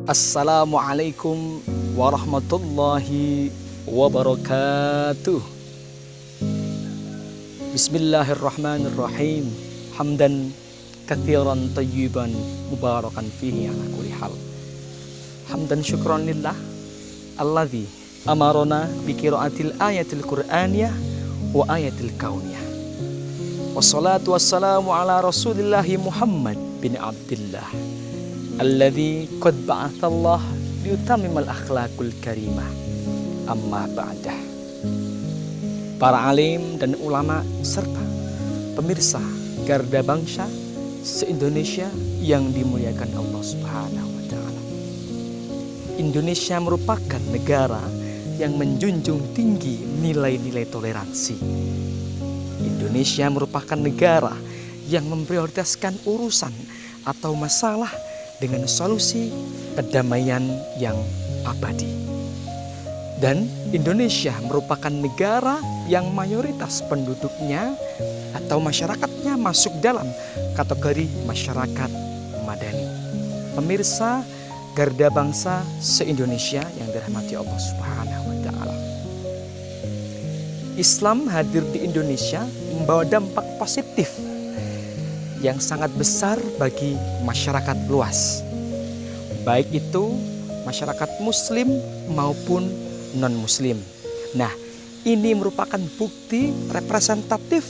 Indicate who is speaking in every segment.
Speaker 1: Assalamualaikum warahmatullahi wabarakatuh. Bismillahirrahmanirrahim. Hamdan katsiran tayyiban mubarakan fihi ala kulli hal. Hamdan syukran lillah alladzi amarona bi qiraatil ayatil qur'aniyah wa ayatil kauniyah. Wassalatu wassalamu ala Rasulillahi Muhammad bin Abdillah alladzi qad ba'athallah liutammimal akhlaqul karimah. Amma ba'dah. Para alim dan ulama serta pemirsa garda bangsa se-Indonesia yang dimuliakan Allah Subhanahu wa taala. Indonesia merupakan negara yang menjunjung tinggi nilai-nilai toleransi. Indonesia merupakan negara yang memprioritaskan urusan atau masalah dengan solusi kedamaian yang abadi. Dan Indonesia merupakan negara yang mayoritas penduduknya atau masyarakatnya masuk dalam kategori masyarakat madani. Pemirsa garda bangsa se-Indonesia yang dirahmati Allah Subhanahu wa taala. Islam hadir di Indonesia membawa dampak positif yang sangat besar bagi masyarakat luas, baik itu masyarakat muslim maupun non-muslim. Nah, ini merupakan bukti representatif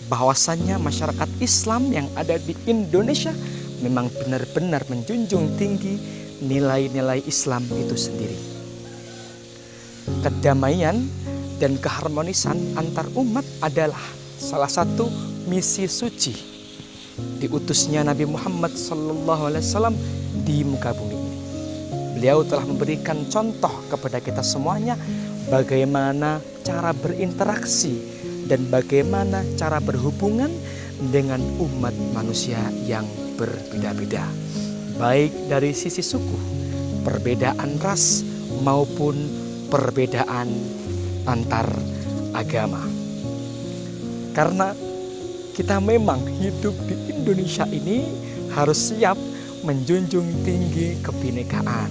Speaker 1: bahwasannya masyarakat Islam yang ada di Indonesia memang benar-benar menjunjung tinggi nilai-nilai Islam itu sendiri. Kedamaian dan keharmonisan antar umat adalah salah satu misi suci diutusnya Nabi Muhammad SAW di muka bumi ini. Beliau telah memberikan contoh kepada kita semuanya bagaimana cara berinteraksi dan bagaimana cara berhubungan dengan umat manusia yang berbeda-beda, baik dari sisi suku, perbedaan ras maupun perbedaan antar agama. Karena kita memang hidup di Indonesia ini harus siap menjunjung tinggi kebinekaan.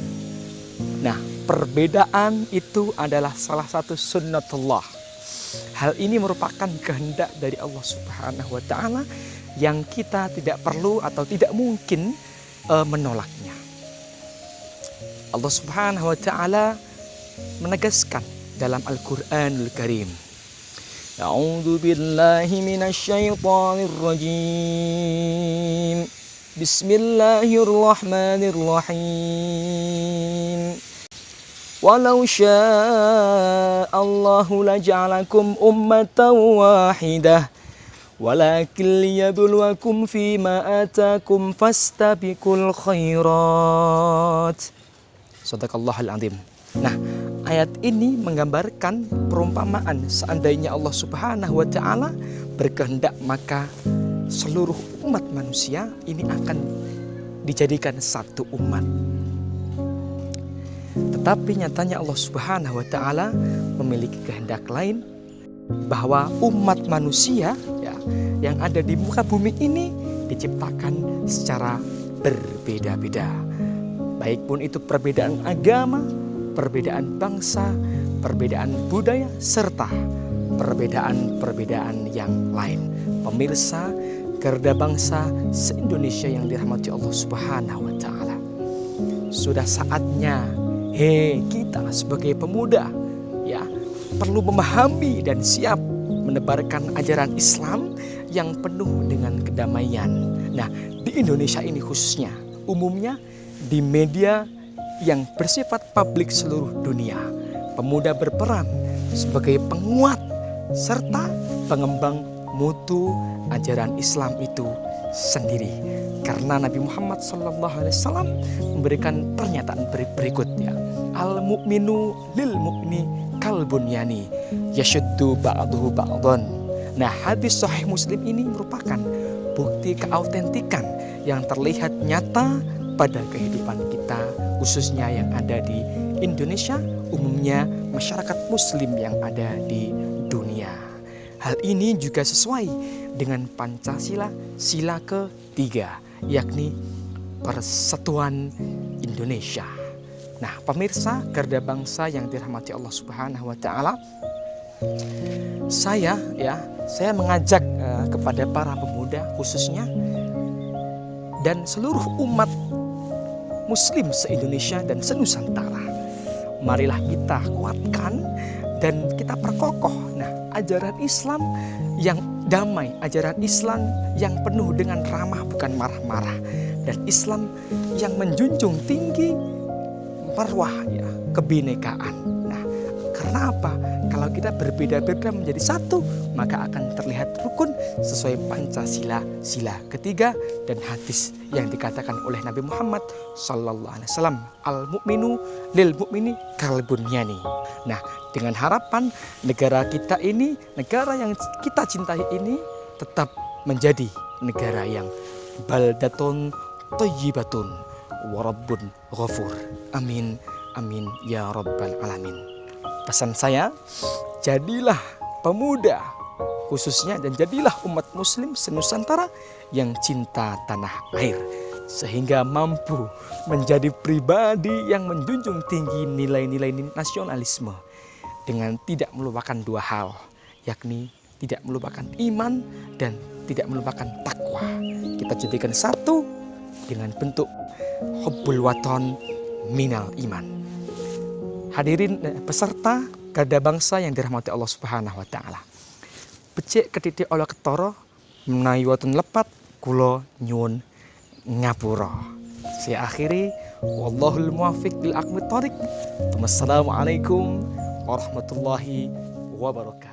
Speaker 1: Nah, perbedaan itu adalah salah satu sunnatullah. Hal ini merupakan kehendak dari Allah Subhanahu wa taala yang kita tidak perlu atau tidak mungkin menolaknya. Allah Subhanahu wa taala menegaskan dalam Al-Qur'anul Karim, A'udzu billahi minasyaitonir rajim. Bismillahirrahmanirrahim. Walau sya'allahu laja'alakum ummatan wahidah walakin liyabluwakum fima atakum fastabiqul khairat. Shadaqallahul azim. Nah, ayat ini menggambarkan perumpamaan seandainya Allah Subhanahu wa taala berkehendak maka seluruh umat manusia ini akan dijadikan satu umat. Tetapi nyatanya Allah Subhanahu wa taala memiliki kehendak lain, bahwa umat manusia yang ada di muka bumi ini diciptakan secara berbeda-beda. Baik pun itu perbedaan agama, perbedaan bangsa, perbedaan budaya, serta perbedaan-perbedaan yang lain. Pemirsa garda bangsa se-Indonesia yang dirahmati Allah Subhanahu wa taala. Sudah saatnya kita sebagai pemuda perlu memahami dan siap menebarkan ajaran Islam yang penuh dengan kedamaian. Nah, di Indonesia ini khususnya, umumnya di media yang bersifat publik seluruh dunia, pemuda berperan sebagai penguat serta pengembang mutu ajaran Islam itu sendiri. Karena Nabi Muhammad SAW memberikan pernyataan berikut Al-mu'minu lil mu'mini kal bunyani yashuddu ba'duhu ba'dhan. Nah, hadis sahih Muslim ini merupakan bukti keautentikan yang terlihat nyata pada kehidupan kita, khususnya yang ada di Indonesia, umumnya masyarakat muslim yang ada di dunia. Hal ini juga sesuai dengan Pancasila sila ketiga, yakni Persatuan Indonesia. Nah, pemirsa Garda Bangsa yang dirahmati Allah Subhanahu wa taala, saya mengajak kepada para pemuda khususnya dan seluruh umat muslim se-Indonesia dan se-Nusantara. Marilah kita kuatkan dan kita perkokoh ajaran Islam yang damai, ajaran Islam yang penuh dengan ramah bukan marah-marah, dan Islam yang menjunjung tinggi marwah kebinekaan. Nah, karena apa? Kalau kita berbeda-beda menjadi satu, maka akan terlihat rukun sesuai Pancasila sila ketiga dan hadis yang dikatakan oleh Nabi Muhammad sallallahu alaihi wasallam, al-mu'minu lil mu'mini kal bunyani. Nah, dengan harapan negara kita ini, negara yang kita cintai ini tetap menjadi negara yang baldatun thayyibatun wa rabbun ghafur. Amin amin ya rabbal alamin. Pesan saya, jadilah pemuda khususnya dan jadilah umat muslim se-Nusantara yang cinta tanah air, sehingga mampu menjadi pribadi yang menjunjung tinggi nilai-nilai nasionalisme dengan tidak melupakan dua hal, yakni tidak melupakan iman dan tidak melupakan takwa. Kita jadikan satu dengan bentuk hubbul waton minal iman. Hadirin peserta Garda Bangsa yang dirahmati Allah Subhanahu wa taala. Becik ketitik olah ketara menawi wonten lepat kula nyuwun ngapura. Saya akhiri, wallahul muwaffiq bil aqwamit thoriq. Wassalamualaikum warahmatullahi wabarakatuh.